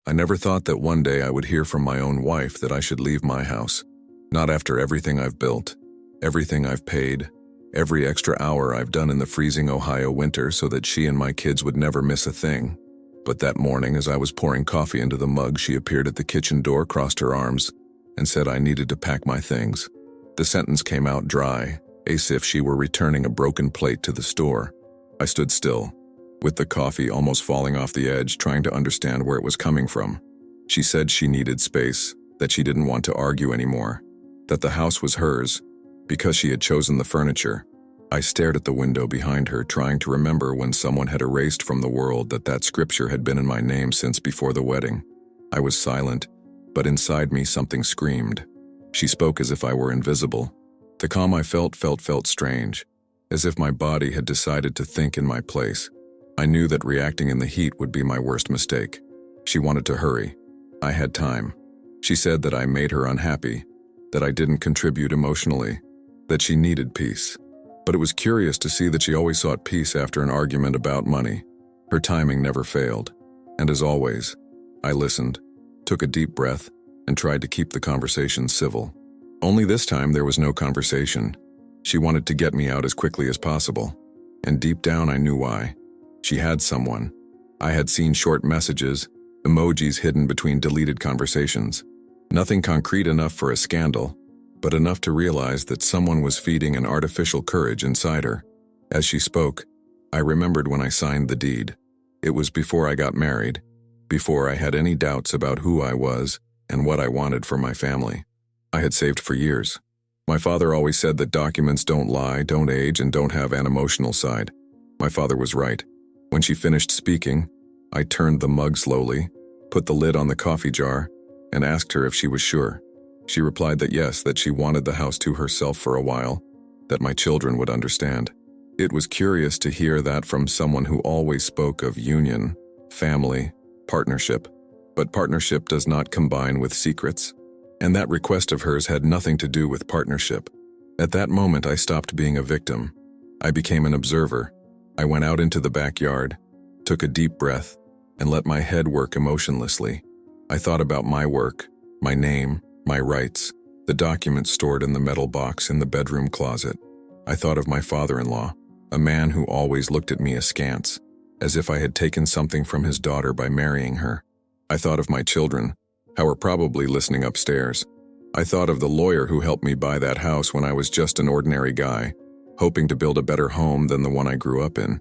I never thought that one day I would hear from my own wife that I should leave my house. Not after everything I've built, everything I've paid, every extra hour I've done in the freezing Ohio winter so that she and my kids would never miss a thing. But that morning, as I was pouring coffee into the mug, she appeared at the kitchen door, crossed her arms, and said I needed to pack my things. The sentence came out dry, as if she were returning a broken plate to the store. I stood still, with the coffee almost falling off the edge, trying to understand where it was coming from. She said she needed space, that she didn't want to argue anymore, that the house was hers, because she had chosen the furniture. I stared at the window behind her, trying to remember when someone had erased from the world that scripture had been in my name since before the wedding. I was silent, but inside me something screamed. She spoke as if I were invisible. The calm I felt strange, as if my body had decided to think in my place. I knew that reacting in the heat would be my worst mistake. She wanted to hurry. I had time. She said that I made her unhappy, that I didn't contribute emotionally, that she needed peace. But it was curious to see that she always sought peace after an argument about money. Her timing never failed. And as always, I listened, took a deep breath, and tried to keep the conversation civil. Only this time there was no conversation. She wanted to get me out as quickly as possible. And deep down I knew why. She had someone. I had seen short messages, emojis hidden between deleted conversations. Nothing concrete enough for a scandal, but enough to realize that someone was feeding an artificial courage inside her. As she spoke, I remembered when I signed the deed. It was before I got married, before I had any doubts about who I was and what I wanted for my family. I had saved for years. My father always said that documents don't lie, don't age, and don't have an emotional side. My father was right. When she finished speaking, I turned the mug slowly, put the lid on the coffee jar, and asked her if she was sure. She replied that yes, that she wanted the house to herself for a while, that my children would understand. It was curious to hear that from someone who always spoke of union, family, partnership. But partnership does not combine with secrets. And that request of hers had nothing to do with partnership. At that moment, I stopped being a victim. I became an observer. I went out into the backyard, took a deep breath, and let my head work emotionlessly. I thought about my work, my name, my rights, the documents stored in the metal box in the bedroom closet. I thought of my father-in-law, a man who always looked at me askance, as if I had taken something from his daughter by marrying her. I thought of my children, how were probably listening upstairs. I thought of the lawyer who helped me buy that house when I was just an ordinary guy, hoping to build a better home than the one I grew up in.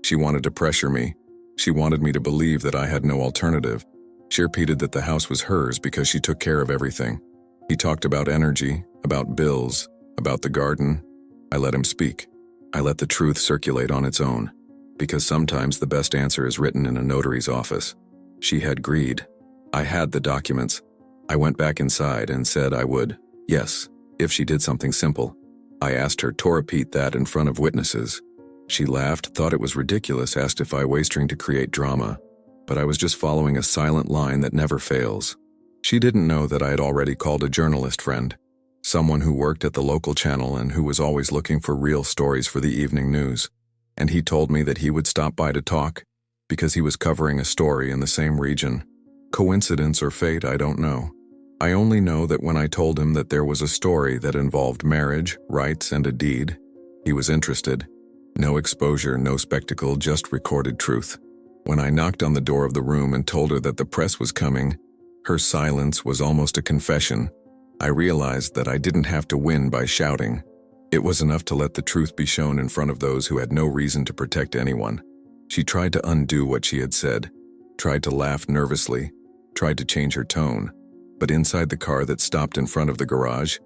She wanted to pressure me. She wanted me to believe that I had no alternative. She repeated that the house was hers because she took care of everything. He talked about energy, about bills, about the garden. I let him speak. I let the truth circulate on its own, because sometimes the best answer is written in a notary's office. She had greed. I had the documents. I went back inside and said I would, yes, if she did something simple. I asked her to repeat that in front of witnesses. She laughed, thought it was ridiculous, asked if I was trying to create drama. But I was just following a silent line that never fails. She didn't know that I had already called a journalist friend, someone who worked at the local channel and who was always looking for real stories for the evening news. And he told me that he would stop by to talk, because he was covering a story in the same region. Coincidence or fate, I don't know. I only know that when I told him that there was a story that involved marriage, rights, and a deed, he was interested. No exposure, no spectacle, just recorded truth. When I knocked on the door of the room and told her that the press was coming, her silence was almost a confession. I realized that I didn't have to win by shouting. It was enough to let the truth be shown in front of those who had no reason to protect anyone. She tried to undo what she had said, tried to laugh nervously, tried to change her tone. But inside the car that stopped in front of the garage,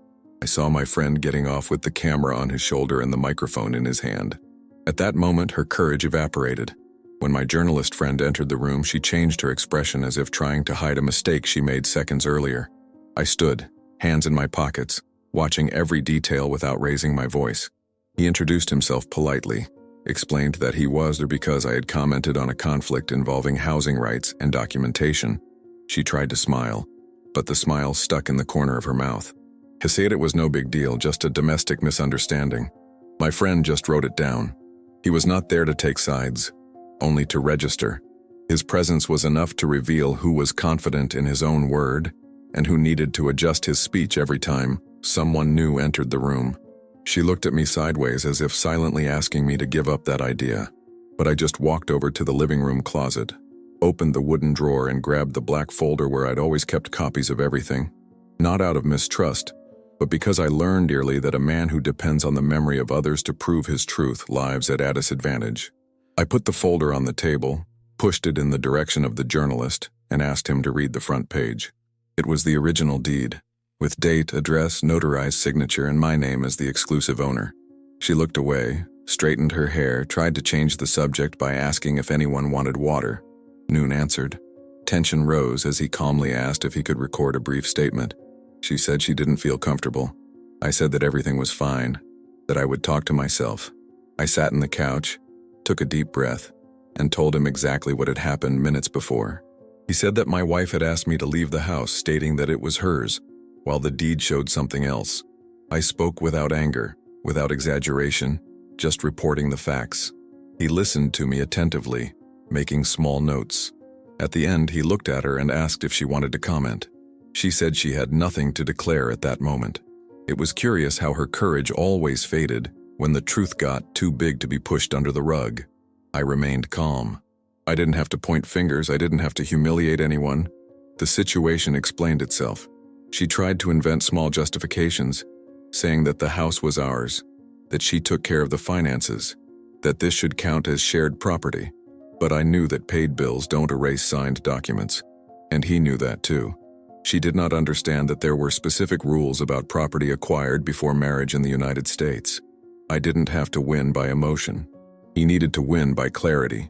I saw my friend getting off with the camera on his shoulder and the microphone in his hand. At that moment, her courage evaporated. When my journalist friend entered the room, she changed her expression as if trying to hide a mistake she made seconds earlier. I stood, hands in my pockets, watching every detail without raising my voice. He introduced himself politely, explained that he was there because I had commented on a conflict involving housing rights and documentation. She tried to smile, but the smile stuck in the corner of her mouth. He said it was no big deal, just a domestic misunderstanding. My friend just wrote it down. He was not there to take sides, only to register. His presence was enough to reveal who was confident in his own word and who needed to adjust his speech every time someone new entered the room. She looked at me sideways as if silently asking me to give up that idea. But I just walked over to the living room closet, opened the wooden drawer and grabbed the black folder where I'd always kept copies of everything. Not out of mistrust, but because I learned early that a man who depends on the memory of others to prove his truth lives at a disadvantage. I put the folder on the table, pushed it in the direction of the journalist, and asked him to read the front page. It was the original deed, with date, address, notarized signature, and my name as the exclusive owner. She looked away, straightened her hair, tried to change the subject by asking if anyone wanted water. Noon answered. Tension rose as he calmly asked if he could record a brief statement. She said she didn't feel comfortable. I said that everything was fine, that I would talk to myself. I sat in the couch, took a deep breath, and told him exactly what had happened minutes before. He said that my wife had asked me to leave the house, stating that it was hers, while the deed showed something else. I spoke without anger, without exaggeration, just reporting the facts. He listened to me attentively, making small notes. At the end, he looked at her and asked if she wanted to comment. She said she had nothing to declare at that moment. It was curious how her courage always faded when the truth got too big to be pushed under the rug. I remained calm. I didn't have to point fingers, I didn't have to humiliate anyone. The situation explained itself. She tried to invent small justifications, saying that the house was ours, that she took care of the finances, that this should count as shared property. But I knew that paid bills don't erase signed documents, and he knew that too. She did not understand that there were specific rules about property acquired before marriage in the United States. I didn't have to win by emotion. He needed to win by clarity.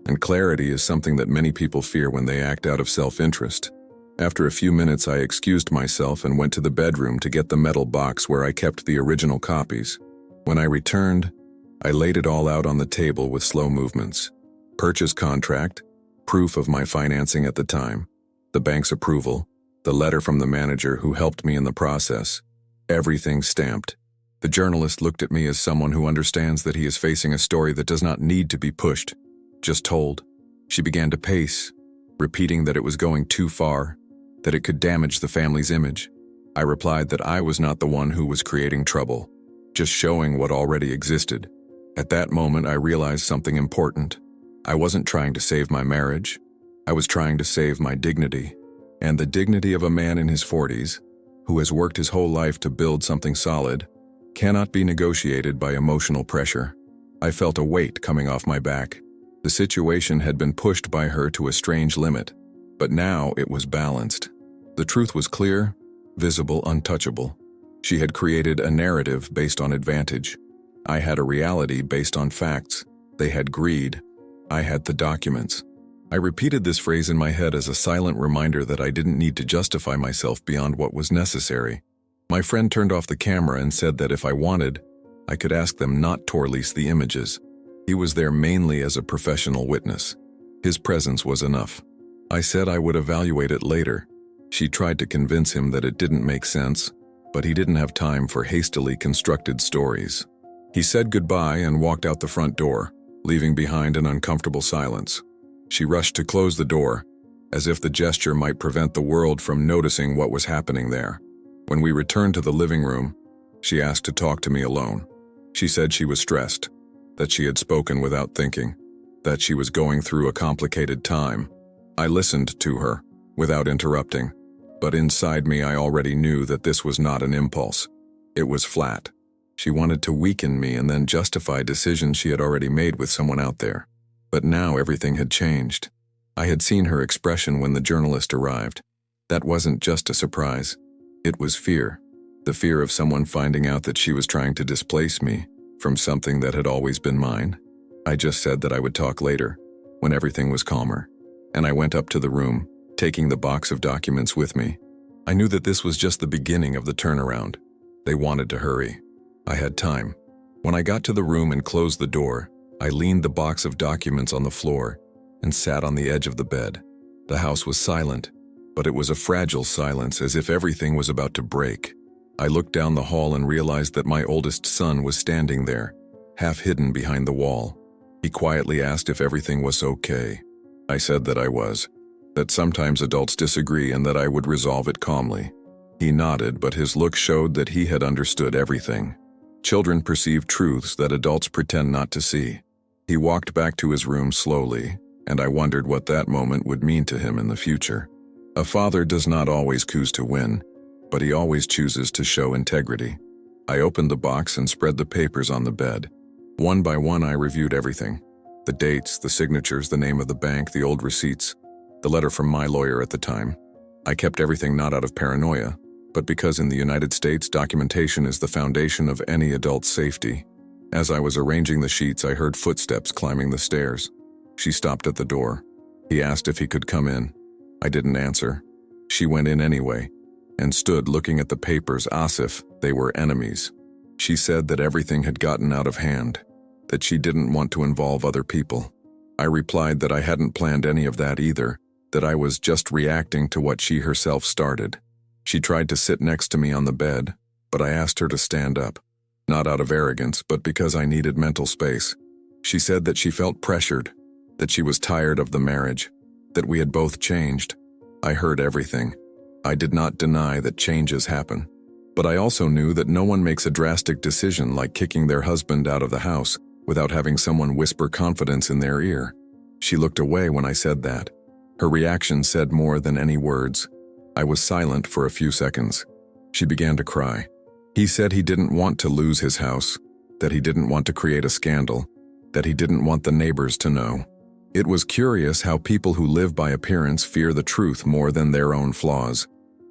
And clarity is something that many people fear when they act out of self-interest. After a few minutes, I excused myself and went to the bedroom to get the metal box where I kept the original copies. When I returned, I laid it all out on the table with slow movements. Purchase contract, proof of my financing at the time, the bank's approval, the letter from the manager who helped me in the process, everything stamped. The journalist looked at me as someone who understands that he is facing a story that does not need to be pushed, just told. She began to pace, repeating that it was going too far, that it could damage the family's image. I replied that I was not the one who was creating trouble, just showing what already existed. At that moment, I realized something important. I wasn't trying to save my marriage. I was trying to save my dignity, and the dignity of a man in his 40s, who has worked his whole life to build something solid, cannot be negotiated by emotional pressure. I felt a weight coming off my back. The situation had been pushed by her to a strange limit, but now it was balanced. The truth was clear, visible, untouchable. She had created a narrative based on advantage. I had a reality based on facts. They had greed. I had the documents. I repeated this phrase in my head as a silent reminder that I didn't need to justify myself beyond what was necessary. My friend turned off the camera and said that if I wanted, I could ask them not to release the images. He was there mainly as a professional witness. His presence was enough. I said I would evaluate it later. She tried to convince him that it didn't make sense, but he didn't have time for hastily constructed stories. He said goodbye and walked out the front door, leaving behind an uncomfortable silence. She rushed to close the door, as if the gesture might prevent the world from noticing what was happening there. When we returned to the living room, she asked to talk to me alone. She said she was stressed, that she had spoken without thinking, that she was going through a complicated time. I listened to her, without interrupting, but inside me I already knew that this was not an impulse. It was flat. She wanted to weaken me and then justify decisions she had already made with someone out there. But now everything had changed. I had seen her expression when the journalist arrived. That wasn't just a surprise. It was fear. The fear of someone finding out that she was trying to displace me from something that had always been mine. I just said that I would talk later, when everything was calmer. And I went up to the room, taking the box of documents with me. I knew that this was just the beginning of the turnaround. They wanted to hurry. I had time. When I got to the room and closed the door, I leaned the box of documents on the floor and sat on the edge of the bed. The house was silent, but it was a fragile silence, as if everything was about to break. I looked down the hall and realized that my oldest son was standing there, half hidden behind the wall. He quietly asked if everything was okay. I said that I was, that sometimes adults disagree and that I would resolve it calmly. He nodded, but his look showed that he had understood everything. Children perceive truths that adults pretend not to see. He walked back to his room slowly, and I wondered what that moment would mean to him in the future. A father does not always choose to win, but he always chooses to show integrity. I opened the box and spread the papers on the bed. One by one, I reviewed everything. The dates, the signatures, the name of the bank, the old receipts, the letter from my lawyer at the time. I kept everything not out of paranoia, but because in the United States, documentation is the foundation of any adult's safety. As I was arranging the sheets, I heard footsteps climbing the stairs. She stopped at the door. He asked if he could come in. I didn't answer. She went in anyway, and stood looking at the papers as if they were enemies. She said that everything had gotten out of hand, that she didn't want to involve other people. I replied that I hadn't planned any of that either, that I was just reacting to what she herself started. She tried to sit next to me on the bed, but I asked her to stand up, not out of arrogance, but because I needed mental space. She said that she felt pressured, that she was tired of the marriage, that we had both changed. I heard everything. I did not deny that changes happen. But I also knew that no one makes a drastic decision like kicking their husband out of the house without having someone whisper confidence in their ear. She looked away when I said that. Her reaction said more than any words. I was silent for a few seconds. She began to cry. He said he didn't want to lose his house, that he didn't want to create a scandal, that he didn't want the neighbors to know. It was curious how people who live by appearance fear the truth more than their own flaws.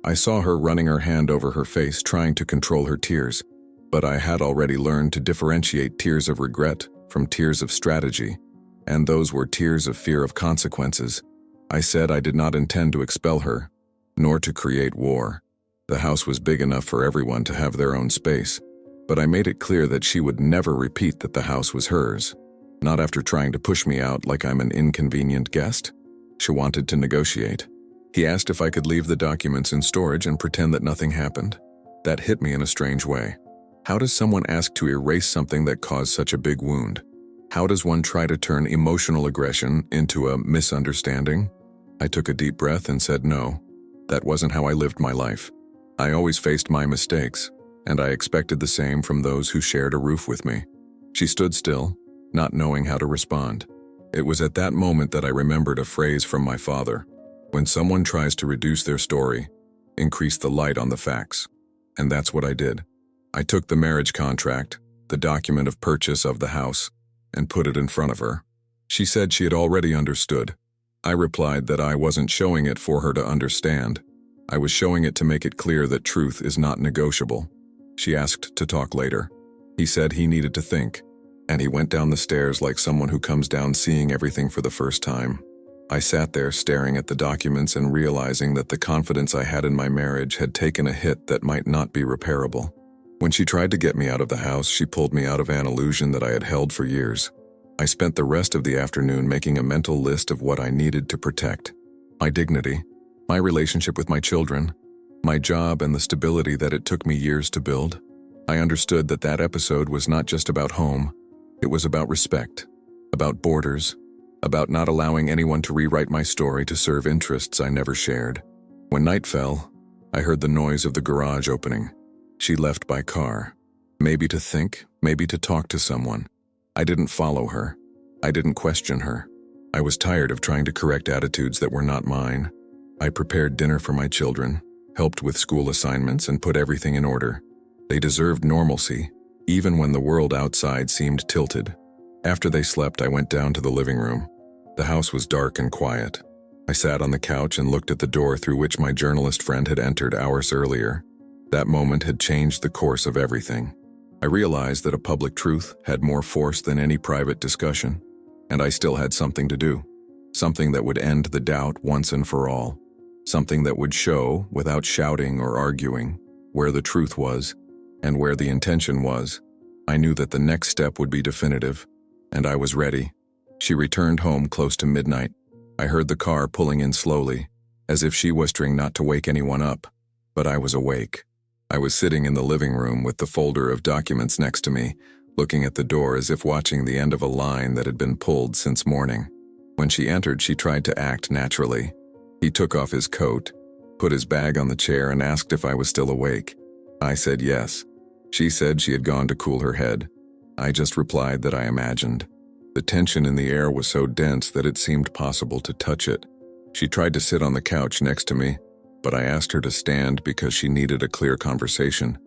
I saw her running her hand over her face, trying to control her tears, but I had already learned to differentiate tears of regret from tears of strategy, and those were tears of fear of consequences. I said I did not intend to expel her, nor to create war. The house was big enough for everyone to have their own space, but I made it clear that she would never repeat that the house was hers, not after trying to push me out like I'm an inconvenient guest. She wanted to negotiate. He asked if I could leave the documents in storage and pretend that nothing happened. That hit me in a strange way. How does someone ask to erase something that caused such a big wound? How does one try to turn emotional aggression into a misunderstanding? I took a deep breath and said no. That wasn't how I lived my life. I always faced my mistakes, and I expected the same from those who shared a roof with me. She stood still, not knowing how to respond. It was at that moment that I remembered a phrase from my father. When someone tries to reduce their story, increase the light on the facts. And that's what I did. I took the marriage contract, the document of purchase of the house, and put it in front of her. She said she had already understood. I replied that I wasn't showing it for her to understand. I was showing it to make it clear that truth is not negotiable. She asked to talk later. He said he needed to think, and he went down the stairs like someone who comes down seeing everything for the first time. I sat there staring at the documents and realizing that the confidence I had in my marriage had taken a hit that might not be repairable. When she tried to get me out of the house, she pulled me out of an illusion that I had held for years. I spent the rest of the afternoon making a mental list of what I needed to protect. My dignity, my relationship with my children, my job, and the stability that it took me years to build. I understood that that episode was not just about home. It was about respect, about borders, about not allowing anyone to rewrite my story to serve interests I never shared. When night fell, I heard the noise of the garage opening. She left by car. Maybe to think, maybe to talk to someone. I didn't follow her. I didn't question her. I was tired of trying to correct attitudes that were not mine. I prepared dinner for my children, helped with school assignments, and put everything in order. They deserved normalcy, even when the world outside seemed tilted. After they slept, I went down to the living room. The house was dark and quiet. I sat on the couch and looked at the door through which my journalist friend had entered hours earlier. That moment had changed the course of everything. I realized that a public truth had more force than any private discussion, and I still had something to do. Something that would end the doubt once and for all. Something that would show, without shouting or arguing, where the truth was and where the intention was. I knew that the next step would be definitive, and I was ready. She returned home close to midnight. I heard the car pulling in slowly, as if she was trying not to wake anyone up. But I was awake. I was sitting in the living room with the folder of documents next to me, looking at the door as if watching the end of a line that had been pulled since morning. When she entered, she tried to act naturally. He took off his coat, put his bag on the chair, and asked if I was still awake. I said yes. She said she had gone to cool her head. I just replied that I imagined. The tension in the air was so dense that it seemed possible to touch it. She tried to sit on the couch next to me, but I asked her to stand because she needed a clear conversation.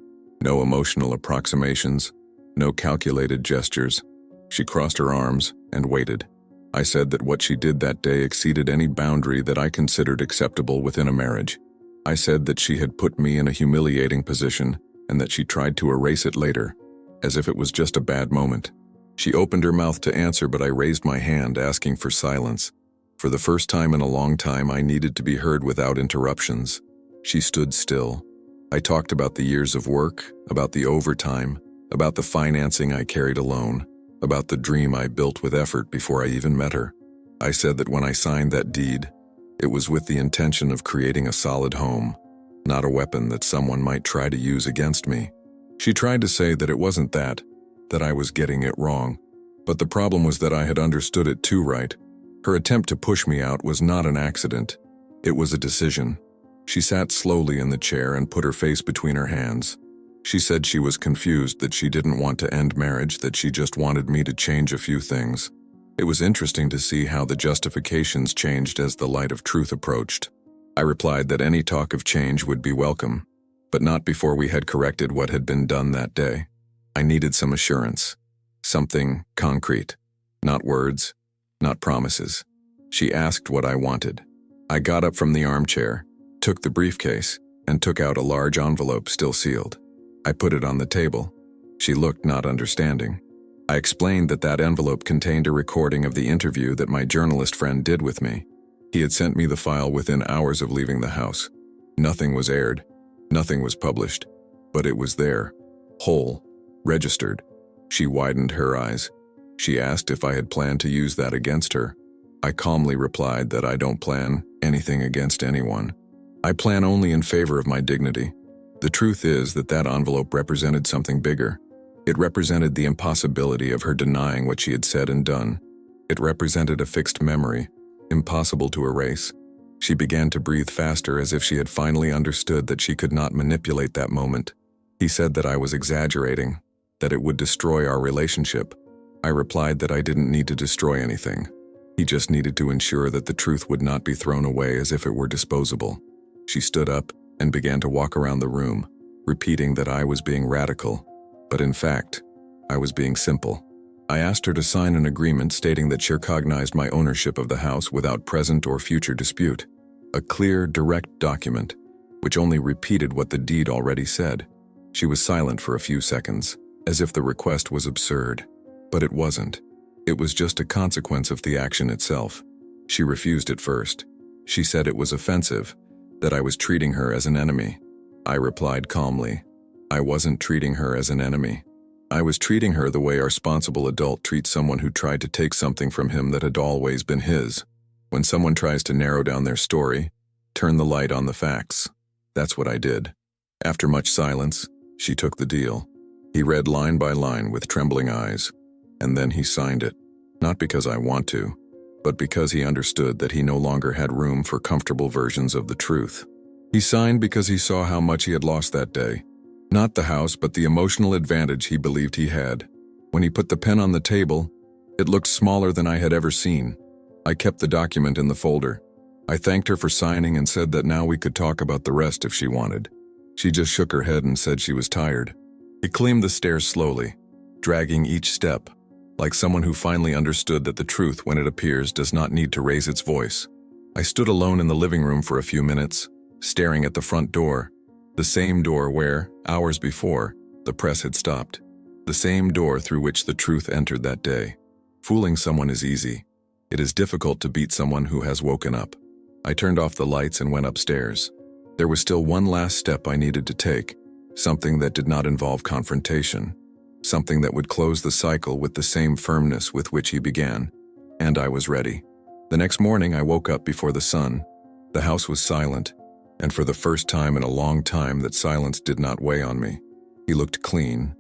No emotional approximations, no calculated gestures. She crossed her arms and waited. I said that what she did that day exceeded any boundary that I considered acceptable within a marriage. I said that she had put me in a humiliating position and that she tried to erase it later, as if it was just a bad moment. She opened her mouth to answer, but I raised my hand, asking for silence. For the first time in a long time, I needed to be heard without interruptions. She stood still. I talked about the years of work, about the overtime, about the financing I carried alone, about the dream I built with effort before I even met her. I said that when I signed that deed, it was with the intention of creating a solid home, not a weapon that someone might try to use against me. She tried to say that it wasn't that I was getting it wrong. But the problem was that I had understood it too right. Her attempt to push me out was not an accident. It was a decision. She sat slowly in the chair and put her face between her hands. She said she was confused, that she didn't want to end marriage, that she just wanted me to change a few things. It was interesting to see how the justifications changed as the light of truth approached. I replied that any talk of change would be welcome, but not before we had corrected what had been done that day. I needed some assurance, something concrete, not words, not promises. She asked what I wanted. I got up from the armchair, took the briefcase, and took out a large envelope still sealed. I put it on the table. She looked not understanding. I explained that that envelope contained a recording of the interview that my journalist friend did with me. He had sent me the file within hours of leaving the house. Nothing was aired, nothing was published, but it was there, whole, registered. She widened her eyes. She asked if I had planned to use that against her. I calmly replied that I don't plan anything against anyone. I plan only in favor of my dignity. The truth is that that envelope represented something bigger. It represented the impossibility of her denying what she had said and done. It represented a fixed memory, impossible to erase. She began to breathe faster, as if she had finally understood that she could not manipulate that moment. He said that I was exaggerating, that it would destroy our relationship. I replied that I didn't need to destroy anything. He just needed to ensure that the truth would not be thrown away as if it were disposable. She stood up and began to walk around the room, repeating that I was being radical, but in fact, I was being simple. I asked her to sign an agreement stating that she recognized my ownership of the house without present or future dispute. A clear, direct document, which only repeated what the deed already said. She was silent for a few seconds, as if the request was absurd. But it wasn't. It was just a consequence of the action itself. She refused at first. She said it was offensive, that I was treating her as an enemy. I replied calmly, I wasn't treating her as an enemy. I was treating her the way a responsible adult treats someone who tried to take something from him that had always been his. When someone tries to narrow down their story, turn the light on the facts. That's what I did. After much silence, she took the deal. He read line by line with trembling eyes, and then he signed it. Not because I want to, but because he understood that he no longer had room for comfortable versions of the truth. He signed because he saw how much he had lost that day. Not the house, but the emotional advantage he believed he had. When he put the pen on the table, it looked smaller than I had ever seen. I kept the document in the folder. I thanked her for signing and said that now we could talk about the rest if she wanted. She just shook her head and said she was tired. He climbed the stairs slowly, dragging each step, like someone who finally understood that the truth, when it appears, does not need to raise its voice. I stood alone in the living room for a few minutes, staring at the front door, the same door where, hours before, the press had stopped, the same door through which the truth entered that day. Fooling someone is easy. It is difficult to beat someone who has woken up. I turned off the lights and went upstairs. There was still one last step I needed to take, something that did not involve confrontation, something that would close the cycle with the same firmness with which he began, and I was ready. The next morning I woke up before the sun. The house was silent, and for the first time in a long time that silence did not weigh on me. He looked clean,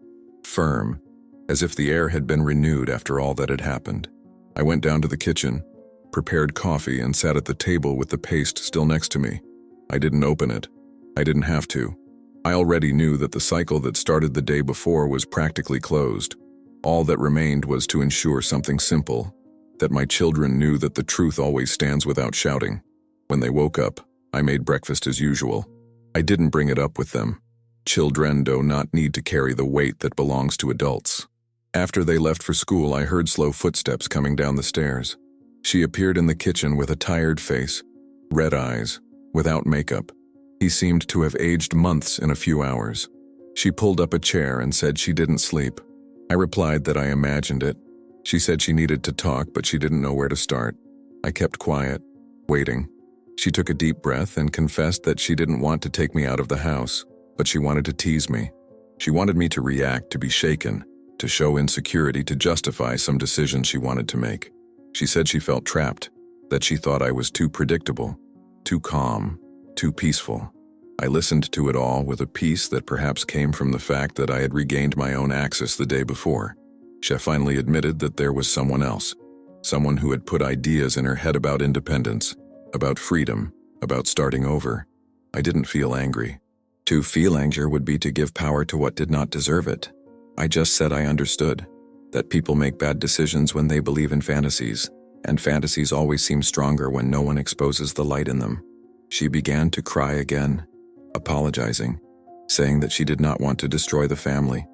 firm, as if the air had been renewed after all that had happened. I went down to the kitchen, prepared coffee, and sat at the table with the paste still next to me. I didn't open it. I didn't have to. I already knew that the cycle that started the day before was practically closed. All that remained was to ensure something simple, that my children knew that the truth always stands without shouting. When they woke up, I made breakfast as usual. I didn't bring it up with them. Children do not need to carry the weight that belongs to adults. After they left for school, I heard slow footsteps coming down the stairs. She appeared in the kitchen with a tired face, red eyes, without makeup. He seemed to have aged months in a few hours. She pulled up a chair and said she didn't sleep. I replied that I imagined it. She said she needed to talk, but she didn't know where to start. I kept quiet, waiting. She took a deep breath and confessed that she didn't want to take me out of the house, but she wanted to tease me. She wanted me to react, to be shaken, to show insecurity, to justify some decision she wanted to make. She said she felt trapped, that she thought I was too predictable, too calm, too peaceful. I listened to it all with a peace that perhaps came from the fact that I had regained my own axis the day before. She finally admitted that there was someone else, someone who had put ideas in her head about independence, about freedom, about starting over. I didn't feel angry. To feel anger would be to give power to what did not deserve it. I just said I understood, that people make bad decisions when they believe in fantasies, and fantasies always seem stronger when no one exposes the light in them. She began to cry again, apologizing, saying that she did not want to destroy the family.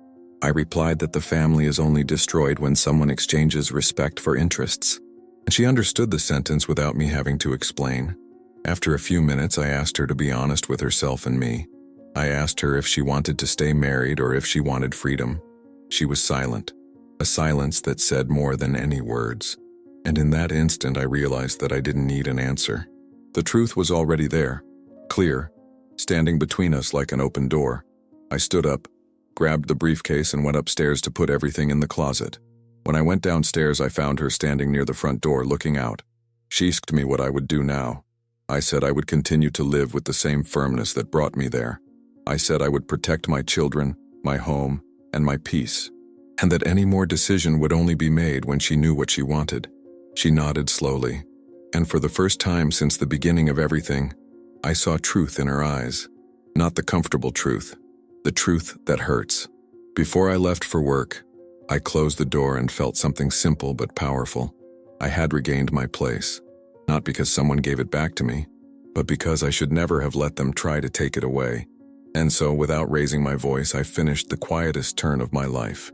I replied that the family is only destroyed when someone exchanges respect for interests. And she understood the sentence without me having to explain. After a few minutes, I asked her to be honest with herself and me. I asked her if she wanted to stay married or if she wanted freedom. She was silent, a silence that said more than any words. And in that instant, I realized that I didn't need an answer. The truth was already there, clear, standing between us like an open door. I stood up, grabbed the briefcase, and went upstairs to put everything in the closet. When I went downstairs, I found her standing near the front door looking out. She asked me what I would do now. I said I would continue to live with the same firmness that brought me there. I said I would protect my children, my home, and my peace, and that any more decision would only be made when she knew what she wanted. She nodded slowly, and for the first time since the beginning of everything, I saw truth in her eyes. Not the comfortable truth, the truth that hurts. Before I left for work, I closed the door and felt something simple but powerful. I had regained my place, not because someone gave it back to me, but because I should never have let them try to take it away. And so, without raising my voice, I finished the quietest turn of my life.